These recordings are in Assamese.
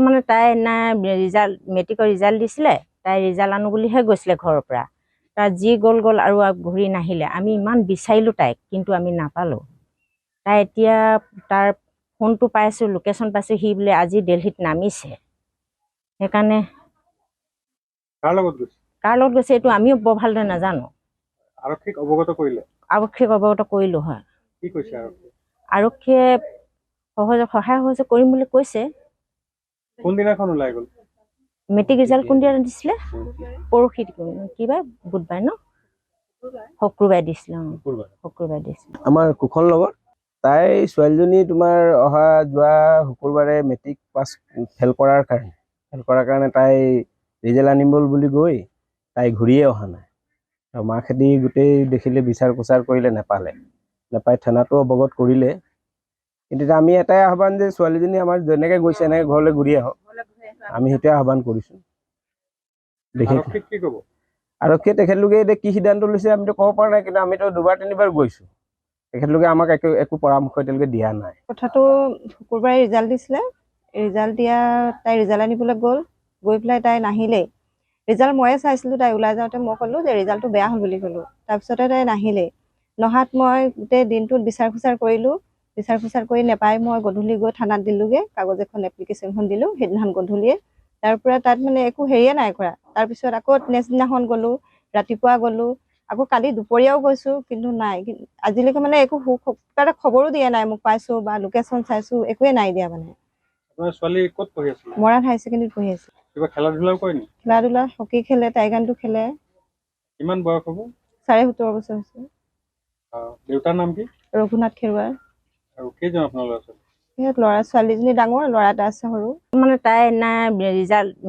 মানে তাই মেট্ৰিকৰ ৰিজাল্ট দিছিলে, তাই ৰিজাল্ট আনো বুলিহে গৈছিলে ঘৰৰ পৰা। তাৰ যি গ'ল আৰু ঘূৰি নাহিলে। আমি ইমান বিচাৰিলোঁ তাইক, কিন্তু আমি নাপালোঁ। তাই এতিয়া তাৰ ফোনটো পাইছোঁ, লোকেশ্যন পাইছোঁ, সি বোলে আজি দিল্লীত নামিছে। সেইকাৰণে কাৰ লগত গৈছে এইটো আমিও বৰ ভালদৰে নাজানো। আৰক্ষীক অৱগত কৰিলে? আৰক্ষীক অৱগত কৰিলোঁ হয়। কি কৈছে আৰক্ষীয়ে সহায় সহযোগ কৰিম বুলি কৈছে। কোনদিনাখন ওলাই গ'ল? মেট্ৰিক ৰিজাল্ট কোনদিনা দিছিলে? পৰহি কিবা বুধবাৰ ন? শুক্ৰবাৰে দিছিলে। শুক্ৰবাৰে দিছিলে। আমাৰ কুশল নগৰ তাই ছোৱালীজনী তোমাৰ যোৱা শুক্ৰবাৰে মেট্ৰিক পাছ ফেল কৰাৰ কাৰণে তাই ৰিজাল্ট আনিব বুলি গৈ তাই ঘূৰিয়ে অহা নাই। আৰু মাকহেঁতি গোটেই দেখিলে বিচাৰ প্ৰচাৰ কৰিলে, নাপাই থানাতো অৱগত কৰিলে। কিন্তু আমি এটাই আহ্বান যে ছোৱালীজনী আমাৰ যেনেকৈ গৈছে এনেকৈ ঘৰলৈ ঘূৰি আহক, আমি সেইটোৱে আহ্বান কৰিছোঁ। আৰক্ষীয়ে তেখেতলোকে এতিয়া কি সিদ্ধান্ত লৈছে আমিতো ক'ব পৰা নাই, কিন্তু আমিতো দুবাৰ তিনিবাৰ গৈছোঁ। তেখেতলোকে আমাক একো পৰামৰ্শ এতিয়ালৈকে দিয়া নাই। কথাটো শুকুৰবাৰে ৰিজাল্ট দিছিলে, ৰিজাল্ট দিয়া তাই ৰিজাল্ট আনিবলৈ গৈ পেলাই তাই নাহিলেই। ৰিজাল্ট ময়ে চাইছিলোঁ, তাই ওলাই যাওঁতে মই ক'লোঁ যে ৰিজাল্টটো বেয়া হ'ল বুলি ক'লোঁ। তাৰপিছতে তাই নাহিলেই। নহাত মই গোটেই দিনটোত বিচাৰ খোচাৰ কৰিলোঁ। বিচাৰ খোচাৰ কৰি নাপাই মই গধূলি গৈ থানাত দিলোঁগৈ, কাগজ এখন এপ্লিকেশ্যনখন দিলোঁ সেইদিনাখন গধূলিয়ে। তাৰ পৰা তাত মানে একো হেৰিয়ে নাই কৰা। তাৰপিছত আকৌ নেক্সট দিনাখন গ'লোঁ, ৰাতিপুৱা গ'লোঁ, আকৌ কালি দুপৰীয়াও গৈছোঁ, কিন্তু নাই। আজিলৈকে মানে একো এটা খবৰো দিয়া নাই মোক, পাইছোঁ বা লোকেশ্যন চাইছোঁ, একোৱে নাই দিয়া মানে। ছোৱালী ক'ত পঢ়ি আছিল? মৰাণ হাই ছেকেণ্ডেৰীত পঢ়ি আছিল। কিবা খেলা ধূলাও কৰে নেকি? খেলা ধূলা হকী খেলে, টাইকাণ্ডো খেলে। কিমান বয়স হ'ব? 17.5 বছৰ হৈছে। দেউতাৰ নাম কি? ৰঘুনাথ খেৰুৱাৰ। আৰু কেইজন আপোনাৰ ল'ৰা ছোৱালী? ল'ৰা ছোৱালীজনী ডাঙৰ, ল'ৰা এটা আছে সৰু। মানে তাই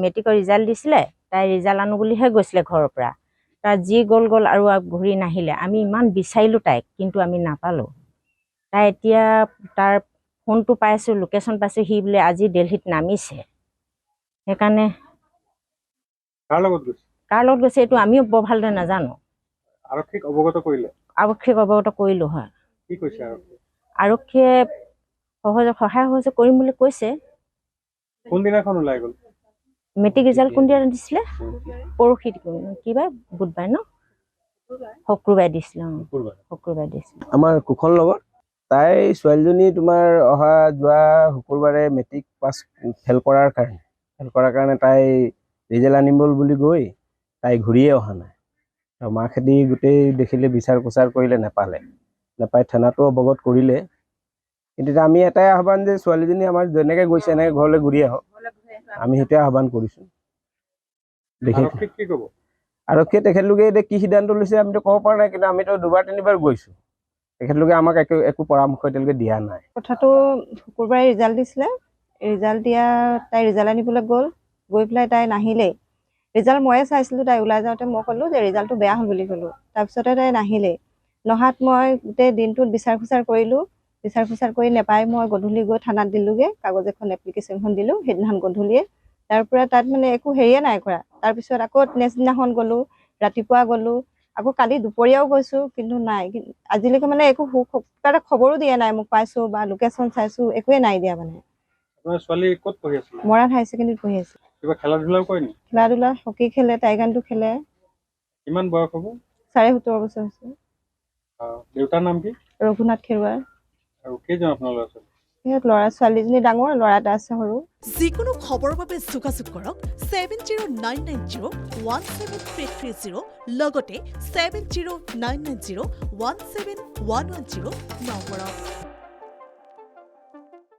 মেট্ৰিকৰ ৰিজাল্ট দিছিলে, তাই ৰিজাল্ট আনো বুলিহে গৈছিলে ঘৰৰ পৰা। তাৰ যি গ'ল আৰু ঘূৰি নাহিলে। আমি ইমান বিচাৰিলোঁ তাইক, কিন্তু আমি নাপালোঁ। তাই এতিয়া তাৰ ফোনটো পাইছোঁ, লোকেশ্যন পাইছোঁ, সি বোলে আজি দিল্লীত নামিছে। সেইকাৰণে কাৰ লগত গৈছে এইটো আমিও বৰ ভালদৰে নাজানো। আৰক্ষীক অৱগত কৰিলে? আৰক্ষীক অৱগত কৰিলোঁ হয়। কি কৈছে আৰক্ষীয়ে সহায় সহযোগ কৰিম বুলি কৈছে। কোনদিনাখন ওলাই গ'ল? মেট্ৰিক ৰিজাল্ট কোনদিনা দিছিলে? পৰহি কিবা বুধবাৰ ন? শুক্ৰবাৰে দিছিলে। শুক্ৰবাৰে দিছিলে। আমাৰ কুশল নগৰ তাই ছোৱালীজনী তোমাৰ যোৱা শুক্ৰবাৰে মেট্ৰিক পাছ ফেল কৰাৰ কাৰণে তাই ৰিজাল্ট আনিব বুলি গৈ তাই ঘূৰিয়ে অহা নাই। আৰু মাকহেঁতি গোটেই দেখিলে বিচাৰ প্ৰচাৰ কৰিলে, নাপাই থানাতো অৱগত কৰিলে। কিন্তু আমি এটাই আহ্বান যে ছোৱালীজনী আমাৰ যেনেকৈ গৈছে এনেকৈ ঘৰলৈ ঘূৰি আহক, আমি সেইটোৱে আহ্বান কৰিছোঁ। আৰক্ষীয়ে তেখেতলোকে এতিয়া কি সিদ্ধান্ত লৈছে আমিতো ক'ব পৰা নাই, কিন্তু আমিতো দুবাৰ তিনিবাৰ গৈছোঁ। তেখেতলোকে আমাক একো পৰামৰ্শ এতিয়ালৈকে দিয়া নাই। কথাটো শুকুৰবাৰে ৰিজাল্ট দিছিলে, ৰিজাল্ট দিয়া তাই ৰিজাল্ট আনিবলৈ গৈ পেলাই তাই নাহিলেই। ৰিজাল্ট ময়ে চাইছিলোঁ, তাই ওলাই যাওঁতে মই ক'লোঁ যে ৰিজাল্টটো বেয়া হ'ল বুলি ক'লোঁ। তাৰপিছতে তাই নাহিলেই। নহাত মই গোটেই দিনটোত বিচাৰ খোচাৰ কৰিলোঁ। বিচাৰ খোচাৰ কৰি নাপাই মই গধূলি গৈ থানাত দিলোঁগৈ, কাগজ এখন এপ্লিকেশ্যনখন দিলোঁ সেইদিনাখন গধূলিয়ে। তাৰ পৰা তাত মানে একো হেৰিয়ে নাই কৰা। তাৰপিছত আকৌ নেক্সট দিনাখন গ'লোঁ, ৰাতিপুৱা গ'লোঁ, আকৌ কালি দুপৰীয়াও গৈছোঁ, কিন্তু নাই। আজিলৈকে মানে একো এটা খবৰো দিয়া নাই মোক, পাইছোঁ বা লোকেশ্যন চাইছোঁ, একোৱে নাই দিয়া মানে। ছোৱালী ক'ত পঢ়ি আছিল? মৰাণ হাই ছেকেণ্ডেৰীত পঢ়ি আছিল। কিবা খেলা ধূলাও কৰে নেকি? খেলা ধূলা হকী খেলে, টাইকাণ্ডো খেলে। কিমান বয়স হ'ব? 17.5 বছৰ হৈছে। দেউতাৰ নাম কি? ৰঘুনাথ খেৰুৱাৰ। আৰু কেইজন আপোনাৰ ল'ৰা ছোৱালী? ল'ৰা ছোৱালীজনী ডাঙৰ, ল'ৰা এটা আছে সৰু। যিকোনো খবৰৰ বাবে যোগাযোগ কৰক 7099017330 লগতে 7099017110 নম্বৰত।